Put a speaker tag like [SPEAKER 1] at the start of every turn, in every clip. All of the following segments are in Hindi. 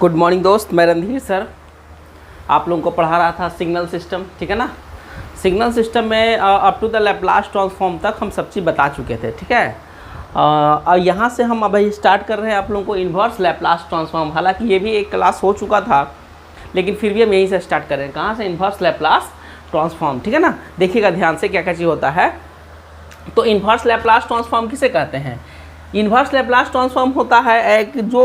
[SPEAKER 1] गुड मॉर्निंग दोस्त, मैं रणधीर सर आप लोगों को पढ़ा रहा था सिग्नल सिस्टम। ठीक है ना। सिग्नल सिस्टम में up to the Laplace transform तक हम सब चीज़ बता चुके थे। ठीक है। और यहाँ से हम अभी स्टार्ट कर रहे हैं आप लोगों को इन्वर्स लैप्लास ट्रांसफॉर्म। हालांकि ये भी एक क्लास हो चुका था, लेकिन फिर भी हम यहीं से स्टार्ट कर रहे हैं। कहाँ से? Inverse Laplace transform. ठीक है ना। देखिएगा ध्यान से क्या क्या चीज़ होता है। तो इन्वर्स लैप्लास ट्रांसफॉर्म किसे कहते हैं? इन्वर्स लैप्लास ट्रांसफॉर्म होता है एक जो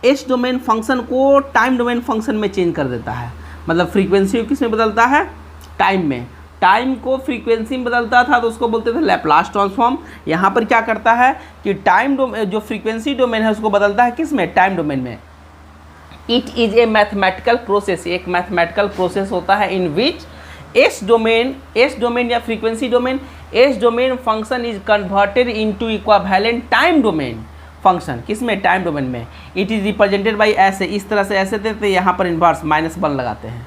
[SPEAKER 1] एस डोमेन फंक्शन को टाइम डोमेन फंक्शन में चेंज कर देता है। मतलब फ्रीक्वेंसी को किस में बदलता है? टाइम में। टाइम को फ्रीक्वेंसी में बदलता था तो उसको बोलते थे लैप्लास ट्रांसफॉर्म। यहाँ पर क्या करता है कि टाइम डोमेन जो फ्रीक्वेंसी डोमेन है उसको बदलता है किस में? टाइम डोमेन में। It is a mathematical process. एक मैथमेटिकल प्रोसेस होता है इन विच एस डोमेन या frequency domain, S domain function is converted into equivalent time domain function. किस में? टाइम डोमेन में। इट इज रिप्रेजेंटेड बाय ऐसे, इस तरह से ऐसे देते हैं, यहाँ पर इन्वर्स -1 लगाते हैं।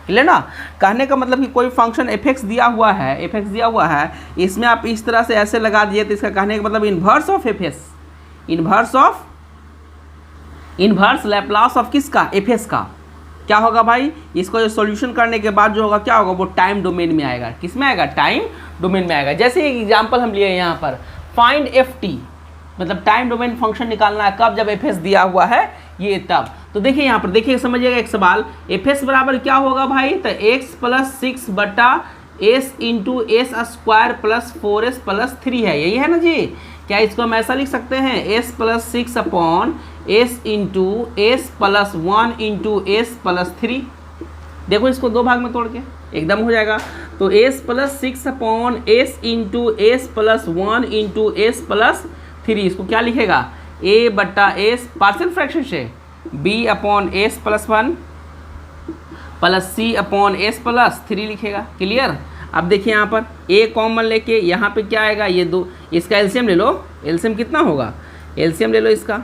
[SPEAKER 1] क्लियर ना। कहने का मतलब कि कोई फंक्शन एफ दिया हुआ है, इसमें आप इस तरह से ऐसे लगा दिए तो इसका कहने का मतलब inverse of F S, inverse Laplace of किसका? एफ का। क्या होगा भाई? इसको जो सॉल्यूशन करने के बाद जो होगा क्या होगा? वो टाइम डोमेन में आएगा। किस में आएगा? टाइम डोमेन में आएगा। जैसे एक एग्जांपल हम लिए यहाँ पर फाइंड एफ टी, मतलब टाइम डोमेन फंक्शन निकालना है। कब? जब एफ दिया हुआ है ये तब। तो देखिए यहाँ पर, देखिए समझिएगा एक सवाल। एफ बराबर क्या होगा भाई? तो x + 6 बटा s into S square plus 4s plus 3 है। यही है ना जी। क्या इसको हम ऐसा लिख सकते हैं? s + 6 upon s into S plus 1 into S plus 3। देखो इसको दो भाग में तोड़ के एकदम हो जाएगा। तो s + 6 upon s into S plus 1 into S plus 3, इसको क्या लिखेगा? a बटा s पार्शियल फ्रैक्शन से b upon s plus 1 plus c upon s plus 3 लिखेगा। क्लियर। अब देखिए यहाँ पर a कॉमन लेके यहाँ पे क्या आएगा? ये दो, इसका एलसीएम ले लो। एलसीएम कितना होगा? एलसीएम ले लो इसका।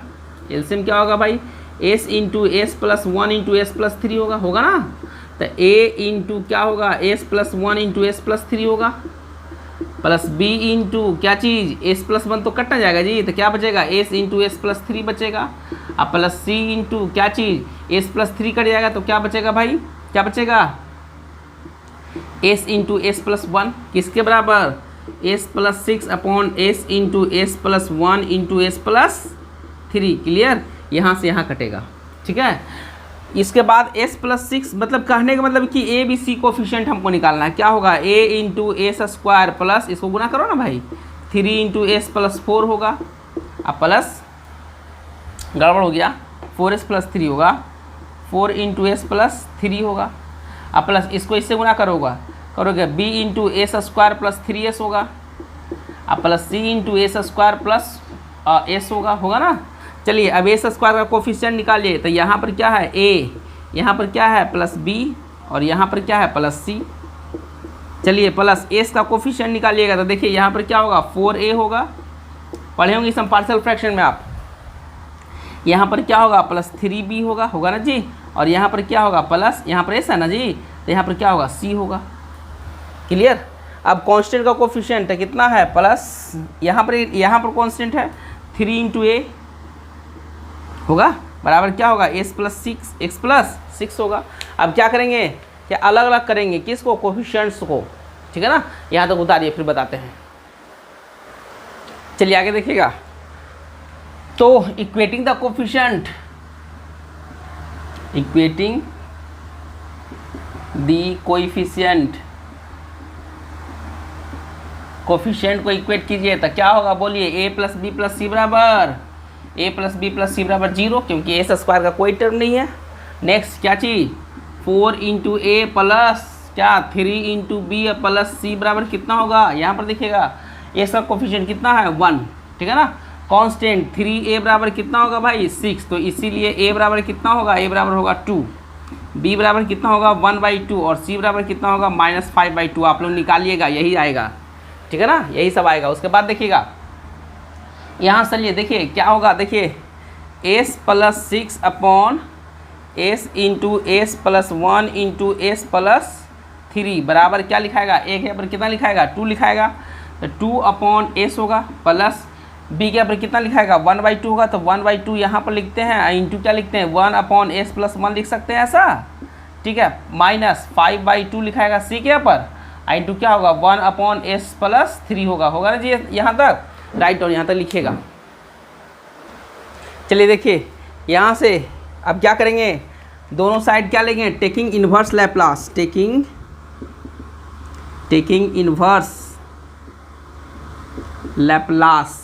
[SPEAKER 1] एलसीएम क्या होगा भाई? s into S plus 1 into S plus 3 होगा ना। तो a इंटू क्या होगा? s plus 1 into S plus 3 होगा, प्लस b इंटू क्या चीज़? s प्लस 1 तो कटना जाएगा जी। तो क्या बचेगा? s इंटू एस प्लस 3 बचेगा। अब प्लस c इंटू क्या चीज़? s प्लस 3 कट जाएगा तो क्या बचेगा भाई? क्या बचेगा? s इंटू एस प्लस 1 किसके बराबर? s plus 6 upon s into S plus 1 into S plus 3। Clear. यहाँ से यहाँ कटेगा। ठीक है। इसके बाद s प्लस 6 मतलब कहने का मतलब कि a b c कोफिशिएंट हमको निकालना है। क्या होगा? a into S square plus, इसको गुना करो ना भाई, 3 इंटू एस प्लस 4 होगा। अब प्लस गड़बड़ हो गया, 4s प्लस 3 होगा, 4 इंटू एस प्लस 3 होगा। अब प्लस इसको इससे गुना करोगे b into S square plus 3s होगा। अब plus c into S square plus s होगा ना। चलिए अब एस स्क्वायर का कोफिशिएंट निकालिए। तो यहाँ पर क्या है? a, यहाँ पर क्या है? प्लस b, और यहाँ पर क्या है? Plus c। चलिए प्लस s का कोफिशिएंट निकालिएगा तो देखिए यहाँ पर क्या होगा? 4a होगा। पढ़े होंगे सम पार्शियल फ्रैक्शन में आप। यहाँ पर क्या होगा? प्लस 3b होगा ना जी। और यहाँ पर क्या होगा? प्लस, यहाँ पर ऐसा है ना जी, तो यहाँ पर क्या होगा? c होगा। क्लियर। अब कांस्टेंट का कोफिशिएंट कितना है? प्लस, यहाँ पर कांस्टेंट है 3 इंटू a होगा, बराबर क्या होगा? s प्लस 6 x प्लस 6 होगा। अब क्या करेंगे? क्या अलग अलग करेंगे किसको? कोफिशिएंट्स को। ठीक है ना। यहाँ तक उतारिए फिर बताते हैं। चलिए आगे देखिएगा। तो equating the coefficient, equating the coefficient को इक्वेट कीजिए तो क्या होगा? बोलिए। a प्लस बी प्लस सी बराबर, a प्लस बी प्लस सी बराबर 0, क्योंकि एस स्क्वायर का कोई टर्म नहीं है। नेक्स्ट क्या चीज़? 4 इंटू ए प्लस क्या 3 इंटू बी प्लस सी बराबर कितना होगा? यहाँ पर देखिएगा एस का कोफिशिएंट कितना है? 1। ठीक है ना। कांस्टेंट 3a बराबर कितना होगा भाई? 6। तो इसीलिए a बराबर कितना होगा? a बराबर होगा 2, b बराबर कितना होगा? 1/2, और c बराबर कितना होगा? -5/2। आप लोग निकालिएगा, यही आएगा। ठीक है ना। यही सब आएगा। उसके बाद देखिएगा यहाँ चलिए देखिए क्या होगा। देखिए s plus 6 upon s into S plus 1 into S plus 3 बराबर क्या लिखाएगा? एक यहाँ पर कितना लिखाएगा? 2 लिखाएगा। तो 2 अपॉन s होगा, प्लस बी के ऊपर कितना लिखाएगा 1/2 होगा, तो 1/2 यहाँ पर लिखते हैं, इंटू क्या लिखते हैं 1/s+1 लिख सकते हैं ऐसा, ठीक है, माइनस 5/2 लिखाएगा सी के ऊपर, इंटू क्या होगा 1/s+3 होगा ना जी, यहाँ तक राइट, और यहाँ तक लिखिएगा। चलिए देखिए यहाँ से अब क्या करेंगे, दोनों साइड क्या लेंगे, taking inverse Laplace, taking inverse Laplace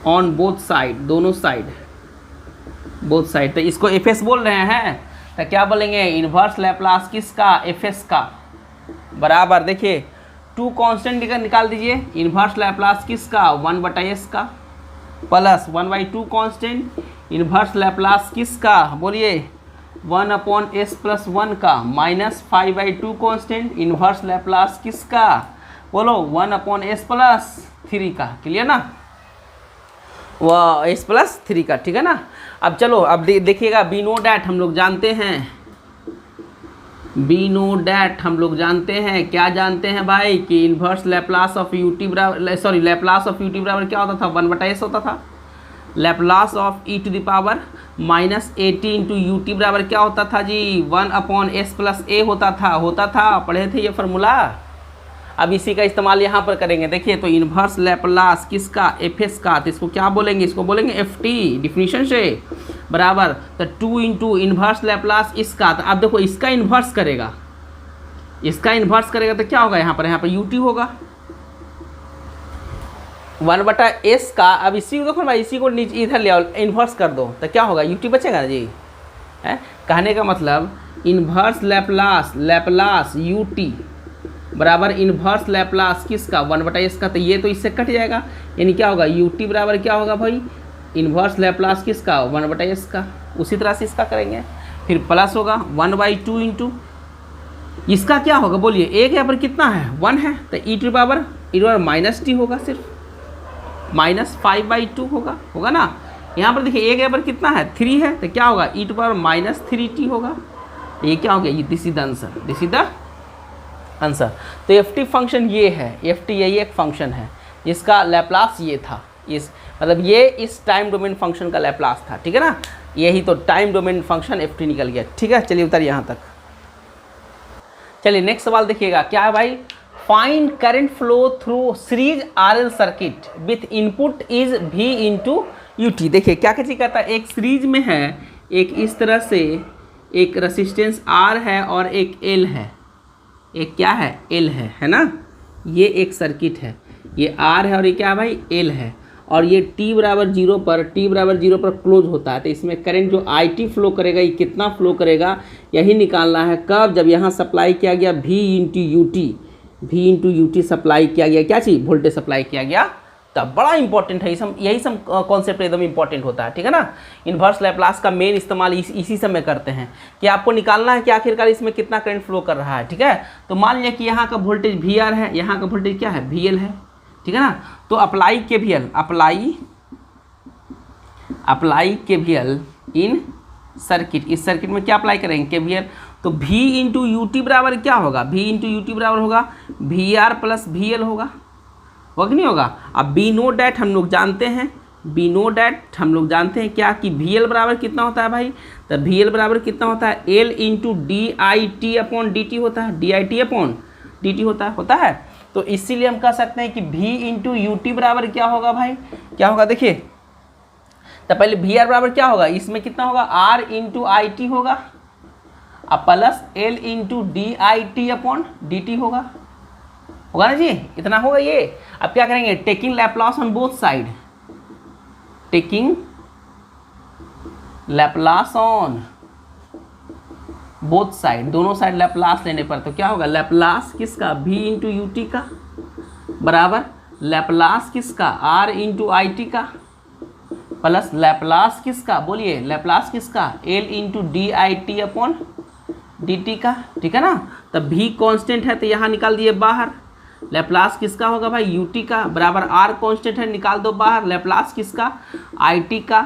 [SPEAKER 1] on both side, दोनों साइड, बोथ साइड। तो इसको एफएस बोल रहे हैं, तो क्या बोलेंगे इन्वर्स लैप्लास किसका, एफएस का, बराबर देखिए 2 कांस्टेंट निकाल दीजिए, इन्वर्स लैप्लास किसका 1/s का, प्लस 1/2 कांस्टेंट, इन्वर्स लैप्लास किसका बोलिए 1/s+1 का, माइनस 5/2 कांस्टेंट, इन्वर्स लैप्लास किसका बोलो 1/s+3 का, क्लियर ना, वह s+3 का, ठीक है ना। अब चलो अब देखिएगा वी नो डैट हम लोग जानते हैं, वी नो डैट हम लोग जानते हैं, क्या जानते हैं भाई कि इन्वर्स लैप्लास ऑफ यूटी बराबर, सॉरी लैप्लास ऑफ यूटी बराबर क्या होता था 1/s होता था, Laplace of e⁻−80 into UT बराबर क्या होता था जी 1/s+a होता था, पढ़े थे ये फार्मूला। अब इसी का इस्तेमाल यहाँ पर करेंगे, देखिए तो इन्वर्स लैप्लास किसका एफएस का, तो इसको क्या बोलेंगे, इसको बोलेंगे एफटी डिफिनीशन से, बराबर तो 2 इंटू इन्वर्स लैप्लास इसका, तो अब देखो इसका इन्वर्स करेगा, इसका इन्वर्स करेगा तो क्या होगा यहाँ पर यूटी होगा 1/s का। अब इसी को देखो भाई, इसी को नीचे इधर ले आओ, इन्वर्स कर दो तो क्या होगा यूटी बचेगा जी, है कहने का मतलब इन्वर्स लैप्लास यूटी बराबर इन्वर्स लैप्लास किसका 1/s का, तो ये तो इससे कट जाएगा, यानी क्या होगा यूटी बराबर क्या होगा भाई इन्वर्स लैप्लास किसका 1/s का। उसी तरह से इसका करेंगे, फिर प्लस होगा 1/2 इंटू इसका क्या होगा बोलिए, एक यहाँ पर कितना है 1 है, तो e⁻−t होगा, सिर्फ -5/2 होगा ना। यहाँ पर देखिए एक यहाँ पर कितना है 3 है, तो क्या होगा e⁻−3t होगा, ये क्या हो गया, दिस इज द आंसर। तो एफटी फंक्शन ये है, एफटी यही एक फंक्शन है जिसका लैप्लास ये था, इस मतलब ये इस टाइम डोमेन फंक्शन का लैप्लास था, ठीक है ना, यही तो टाइम डोमेन फंक्शन एफटी निकल गया, ठीक है। चलिए उतारिए यहाँ तक। चलिए नेक्स्ट सवाल देखिएगा, क्या है भाई, find current flow through series RL circuit with input is V into UT. देखिए क्या चीज़ कहता है, एक सीरीज में है, एक इस तरह से एक रेसिस्टेंस R है और एक L है, एक क्या है L है ना, ये एक सर्किट है, ये R है और ये क्या है भाई L है, और ये t=0 पर क्लोज होता है, तो इसमें करंट जो IT फ्लो करेगा ये कितना फ्लो करेगा यही निकालना है, कब जब यहाँ सप्लाई किया गया V इंटू यूटी सप्लाई किया गया, क्या चीज़ वोल्टेज सप्लाई किया गया, तब बड़ा इंपॉर्टेंट है, यही सब कॉन्सेप्ट एकदम इंपॉर्टेंट होता है, ठीक है ना। इन्वर्स लैप्लास का मेन इस्तेमाल इसी समय करते हैं कि आपको निकालना है कि आखिरकार इसमें कितना करंट फ्लो कर रहा है, ठीक है। तो मान लिया कि यहाँ का वोल्टेज VR है, यहाँ का वोल्टेज क्या है VL है, ठीक है ना। तो अप्लाई KVL इन सर्किट, इस सर्किट में क्या अप्लाई करेंगे KVL, तो V इंटू यूटी बराबर क्या होगा, V इंटू यूटी बराबर होगा VR प्लस VL होगा कि नहीं होगा। अब बी नो डैट हम लोग जानते हैं, क्या कि VL बराबर कितना होता है भाई, तो VL बराबर कितना होता है L इंटू DIT/dt होता है, DIT/dt होता है। तो इसीलिए हम कह सकते हैं कि V इंटू यूटी बराबर क्या होगा भाई, क्या होगा देखिए, तो पहले VR बराबर क्या होगा, इसमें कितना होगा R इंटू IT होगा, अब प्लस L इंटू DIT/dt होगा ना जी, इतना होगा ये। अब क्या करेंगे, taking Laplace on both side, दोनों साइड लैप्लास लेने पर तो क्या होगा, लैप्लास किसका V इंटू यूटी का बराबर लैप्लास किसका R इंटू IT का प्लस लैप्लास किसका बोलिए, लैप्लास किसका L इंटू DIT/dt का, ठीक है ना। तब V कांस्टेंट है तो यहाँ निकाल दिए बाहर, लैप्लास किसका होगा भाई यूटी का बराबर R कांस्टेंट है निकाल दो बाहर, लैप्लास किसका IT का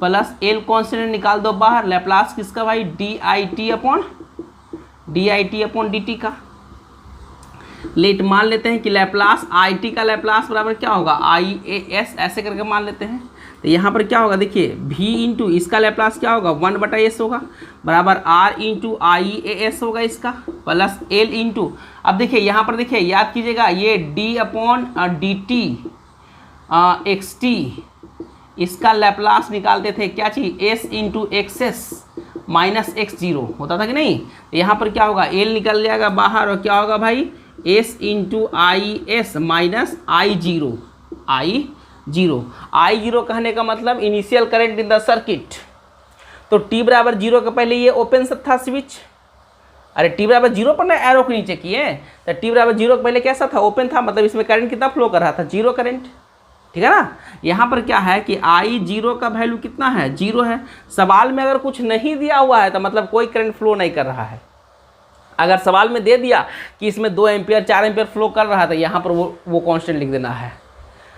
[SPEAKER 1] प्लस L कांस्टेंट है निकाल दो बाहर, लैप्लास किसका भाई DIT/dt का। लेट मान लेते हैं कि लैप्लास आई टी का लैप्लास बराबर क्या होगा आई ए एस, ऐसे करके मान लेते हैं। तो यहाँ पर क्या होगा देखिए v इंटू इसका लैप्लास क्या होगा 1/s होगा बराबर r into I A S होगा इसका, प्लस l इंटू, अब देखिए यहाँ पर देखिए याद कीजिएगा ये d/dt एक्स टी इसका लैप्लास निकालते थे क्या चीज़ s into x s minus x zero होता था कि नहीं। तो यहाँ पर क्या होगा l निकल जाएगा बाहर और क्या होगा भाई s into I S minus I zero कहने का मतलब initial current in the circuit. तो t बराबर 0 के पहले ये ओपन था स्विच, अरे t बराबर 0 पर ना एरो को नीचे किए, तो t बराबर 0 के पहले कैसा था ओपन था, मतलब इसमें करंट कितना फ्लो कर रहा था 0 करंट, ठीक है ना। यहाँ पर क्या है कि I0 का वैल्यू कितना है 0 है। सवाल में अगर कुछ नहीं दिया हुआ है तो मतलब कोई करंट फ्लो नहीं कर रहा है। अगर सवाल में दे दिया कि इसमें 2 एम्पियर 4 एम्पियर फ्लो कर रहा था, यहाँ पर वो कांस्टेंट लिख देना है।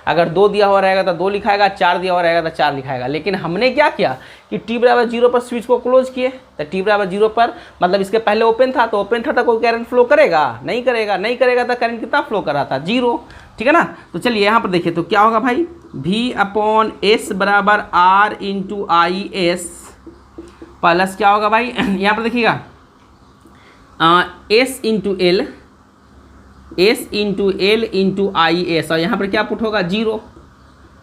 [SPEAKER 1] अगर 2 दिया हुआ रहेगा तो 2 लिखाएगा, 4 दिया हुआ रहेगा तो 4 लिखाएगा। लेकिन हमने क्या किया कि t बराबर 0 पर स्विच को क्लोज किए, तो t बराबर 0 पर मतलब इसके पहले ओपन था, तो ओपन था तो कोई करंट फ्लो करेगा नहीं करेगा तो करंट कितना फ्लो कर रहा था 0, ठीक है ना। तो चलिए यहाँ पर देखिए तो क्या होगा भाई v/s बराबर r into I S plus क्या होगा भाई यहाँ पर देखिएगा s into L into I S, और यहाँ पर क्या पुट होगा 0,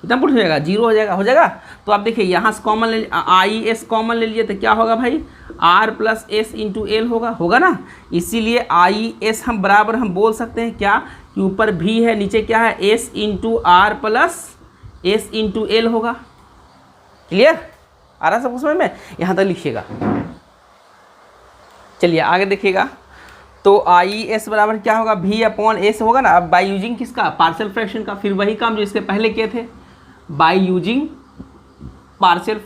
[SPEAKER 1] कितना पुट हो जाएगा 0 हो जाएगा। तो आप देखिए यहाँ से कॉमन ले आई एस कॉमन ले लीजिए तो क्या होगा भाई r plus s into L होगा ना। इसीलिए आई एस हम बराबर हम बोल सकते हैं क्या कि ऊपर v है नीचे क्या है s into R plus s into L होगा। क्लियर आ रहा सब समझ में, यहाँ तक लिखिएगा। चलिए आगे देखिएगा तो आई एस बराबर क्या होगा v/s होगा ना। अब बाय यूजिंग किसका पार्शियल फ्रैक्शन का, फिर वही काम जो इसके पहले किए थे बाय यूजिंग पार्शियल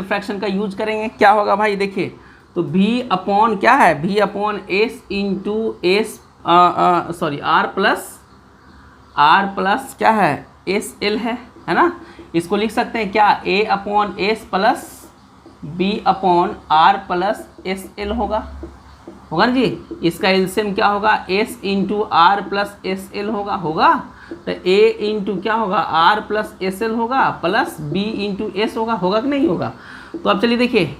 [SPEAKER 1] फ्रैक्शन का यूज करेंगे। क्या होगा भाई देखिए तो v/ क्या है v/s into S R plus क्या है एस एल है ना। इसको लिख सकते हैं क्या a/s plus b/r plus s L होगा ना जी। इसका एलसीएम क्या होगा s into R plus s L होगा तो a इंटू क्या होगा r प्लस एस एल होगा प्लस b इंटू एस होगा कि नहीं होगा। तो अब चलिए देखिए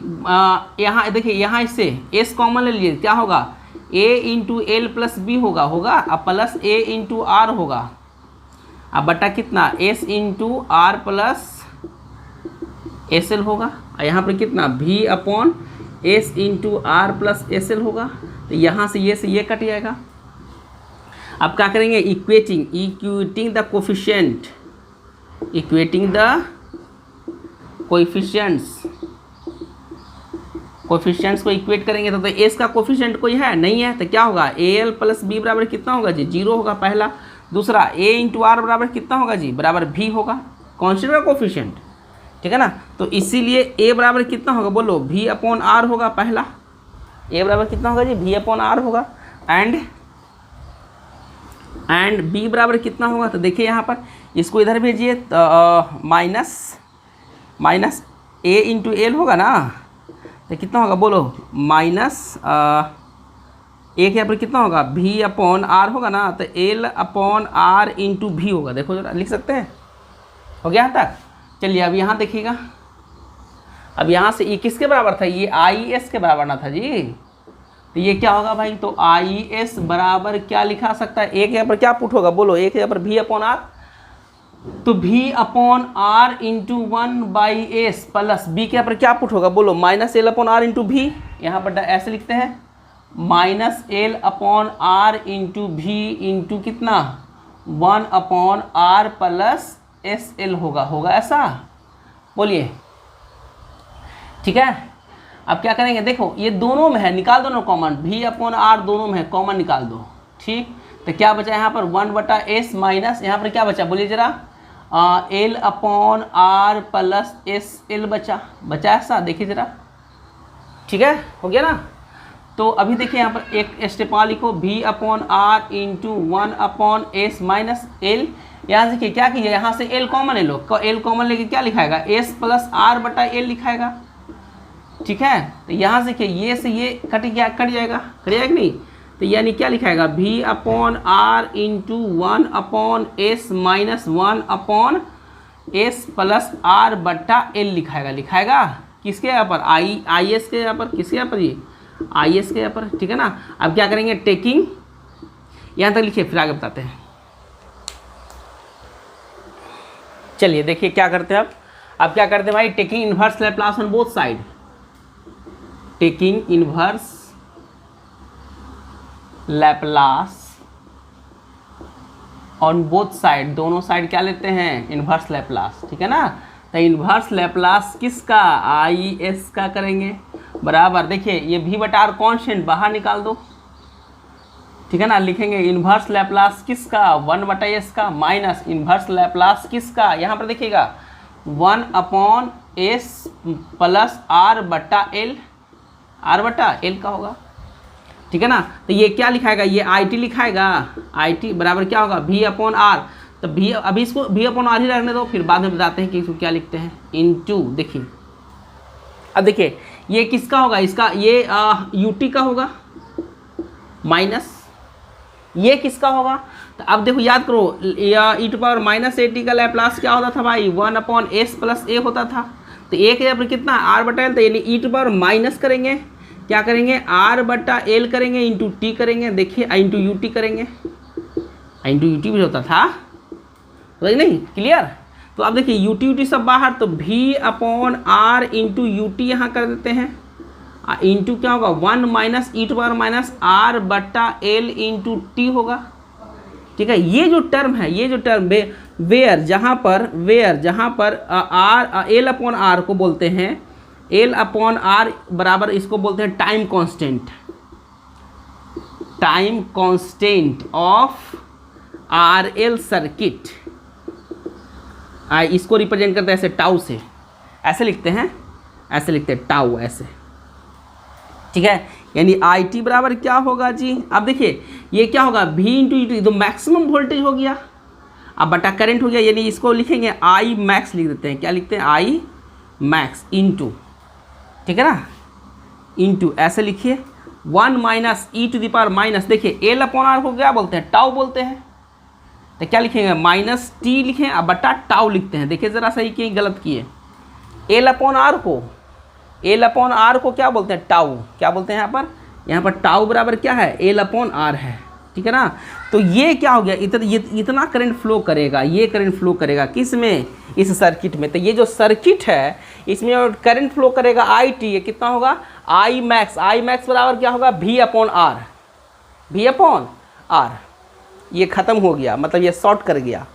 [SPEAKER 1] यहाँ देखिए यहाँ इससे s कॉमन ले लीजिए क्या होगा a into L plus B होगा अब प्लस a इंटू आर होगा, अब बटा कितना s into R plus s L होगा। यहाँ पर कितना v/s into R plus s L होगा। तो यहाँ से ये कट जाएगा। अब क्या करेंगे इक्वेटिंग द कोफिशिएंट्स को इक्वेट करेंगे तो एस का कोफिशिएंट कोई है नहीं है, तो क्या होगा al प्लस बी बराबर कितना होगा जी 0 होगा पहला। दूसरा a इंटू आर बराबर कितना होगा जी बराबर v होगा कांस्टेंट का कोफिशिएंट, ठीक है ना। तो इसीलिए a बराबर कितना होगा बोलो v/r होगा पहला, a बराबर कितना होगा जी v/r होगा एंड b बराबर कितना होगा। तो देखिए यहाँ पर इसको इधर भेजिए तो माइनस a इंटू एल होगा ना, तो कितना होगा बोलो माइनस एक यहाँ पर कितना होगा v/r होगा ना, तो l/r इंटू v होगा। देखो जरा लिख सकते हैं, हो गया यहाँ तक। चलिए अब यहाँ देखिएगा, अब यहाँ से ये किसके बराबर था ये आई एस के बराबर ना था जी। तो ये क्या होगा भाई तो आई एस बराबर क्या लिखा सकता है, एक यहाँ पर क्या पुट होगा बोलो एक यहाँ पर v/r, तो v/r into 1/s plus b के यहाँ पर क्या पुट होगा बोलो माइनस l/r इंटू v। यहाँ पर ऐसे लिखते हैं minus l/r into v into कितना 1/r प्लस एस एल होगा ऐसा बोलिए, ठीक है। अब क्या करेंगे देखो ये दोनों में है, निकाल दो ना कॉमन, v/r दोनों में है कॉमन निकाल दो, ठीक। तो क्या बचा यहाँ पर 1/s माइनस यहाँ पर क्या बचा बोलिए जरा l/r प्लस एस एल बचा ऐसा देखिए जरा, ठीक है हो गया ना। तो अभी देखिए यहाँ पर एक स्टेप और लिखो v/r into 1/s minus L. यहाँ से क्या कीजिए यहाँ से l कॉमन ले लो, l कॉमन लेके क्या लिखाएगा s प्लस r बटा एल लिखाएगा, ठीक है। तो यहाँ से क्या, ये से ये कट जाएगा कि नहीं। तो यानी क्या लिखाएगा, V upon R into 1 upon s minus 1 upon s plus R बट्टा एल लिखाएगा किसके यहाँ पर, आई एस के यहाँ पर, किसके यहाँ पर, ये आई एस के यहाँ पर, ठीक है ना। अब क्या करेंगे, टेकिंग, यहाँ तक लिखिए फिर आगे बताते हैं। चलिए देखिए क्या करते हैं अब क्या करते हैं भाई, taking inverse Laplace on both side, taking inverse Laplace on both side, दोनों साइड क्या लेते हैं, इनवर्स लैप्लास, ठीक है ना। तो इनवर्स लैप्लास किसका, आई एस का करेंगे, बराबर। देखिए ये भी बटा आर कॉन्स्टेंट बाहर निकाल दो, ठीक है ना। लिखेंगे इनवर्स लैप्लास किसका, 1 बटा एस का, माइनस इनवर्स लैप्लास किसका, यहाँ पर देखिएगा 1 अपॉन एस प्लस आर बटा एल, आर बटा एल का होगा, ठीक है ना। तो ये क्या लिखाएगा, ये आई टी लिखाएगा, आई टी बराबर क्या होगा, भी अपॉन आर। तो भी, अभी इसको भी अपॉन आर ही रखने दो, फिर बाद में बताते हैं कि इसको क्या लिखते हैं, इनटू। देखिए अब देखिए ये किसका होगा, इसका ये यूटी का होगा, माइनस ये किसका होगा। तो अब देखो याद करो, e to power minus a t का लैप्लास क्या होता था भाई, 1 अपॉन एस प्लस ए होता था। तो ए के यहाँ पर कितना, आर बटा एल, तो यानी ई टू पावर माइनस करेंगे, क्या करेंगे, आर बटा एल करेंगे, इंटू टी करेंगे। देखिए इंटू यू टी करेंगे, इंटू यू टी भी होता था, तो नहीं क्लियर। तो अब देखिए यू टी सब बाहर, तो भी upon R into u t यहाँ कर देते हैं, इंटू क्या होगा, 1 minus e to power minus R बटा एल इंटू टी होगा, ठीक है। ये जो टर्म है, ये जो टर्म वेयर जहाँ पर आर, एल अपॉन आर को बोलते हैं, एल अपॉन आर बराबर इसको बोलते हैं time constant of R L circuit. इसको रिप्रेजेंट करते हैं ऐसे टाउ से, ऐसे लिखते हैं, ऐसे लिखते हैं टाउ, ऐसे, ठीक है। यानी आई टी बराबर क्या होगा जी, अब देखिए ये क्या होगा, भी इंटू यू टी, तो मैक्सिमम वोल्टेज हो गया, अब बटा करंट हो गया, यानी इसको लिखेंगे आई मैक्स लिख देते हैं, क्या लिखते हैं, आई मैक्स इंटू, ठीक है ना, इंटू ऐसे लिखिए 1 minus e to the power minus, देखिए एल अपॉन आर को क्या बोलते हैं, टाउ बोलते हैं। तो क्या लिखेंगे, माइनस टी लिखें, अब बटा टाउ लिखते हैं। देखिए ज़रा सही किए, गलत किए। एल अपॉन आर को क्या बोलते हैं, टाउ, क्या बोलते हैं यहाँ पर टाउ बराबर क्या है, एल अपॉन आर है, ठीक है ना। तो ये क्या हो गया, इतना करंट फ्लो करेगा, ये करंट फ्लो करेगा किस में, इस सर्किट में। तो ये जो सर्किट है इसमें करंट फ्लो करेगा आई टी, ये कितना होगा, आई मैक्स बराबर क्या होगा, भी अपॉन आर, ये ख़त्म हो गया, मतलब ये शॉर्ट कर गया,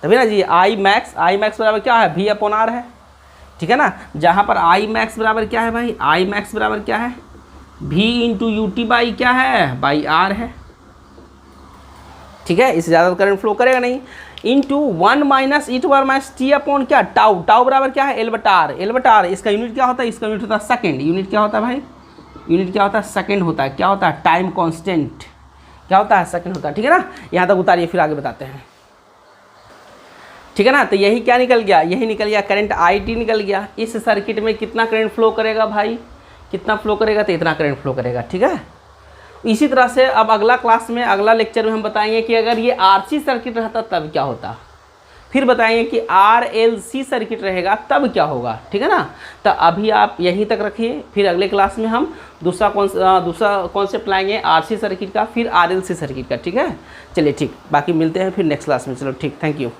[SPEAKER 1] तभी ना जी। आई मैक्स बराबर क्या है, भी अपॉन आर है, ठीक है ना। जहाँ पर आई मैक्स बराबर क्या है भाई, आई मैक्स बराबर क्या है, भी इंटू यू टी बाई क्या है, बाई आर है, ठीक है। इससे ज़्यादा करंट फ्लो करेगा नहीं। Into 1 minus e to power minus t upon क्या, टाउ बराबर क्या है, एल बटा आर। इसका यूनिट क्या होता है, इसका यूनिट होता है सेकेंड। यूनिट क्या होता है भाई, यूनिट क्या होता है, सेकेंड होता है। क्या होता है, टाइम कांस्टेंट क्या होता है, सेकेंड होता है, ठीक है ना। यहाँ तक उतारिए फिर आगे बताते हैं, ठीक है ना। तो यही क्या निकल गया, यही निकल गया करंट आई टी निकल गया। इस सर्किट में कितना करंट फ्लो करेगा भाई, कितना फ्लो करेगा, तो इतना करंट फ्लो करेगा, ठीक है। इसी तरह से अब अगला क्लास में, अगला लेक्चर में हम बताएंगे कि अगर ये आरसी सर्किट रहता तब क्या होता, फिर बताएंगे कि आरएलसी सर्किट रहेगा तब क्या होगा, ठीक है ना। तो अभी आप यहीं तक रखिए, फिर अगले क्लास में हम दूसरा कॉन्सेप्ट लाएंगे आरसी सर्किट का, फिर आरएलसी सर्किट का, ठीक है। चलिए ठीक, बाकी मिलते हैं फिर नेक्स्ट क्लास में। चलो ठीक, थैंक यू।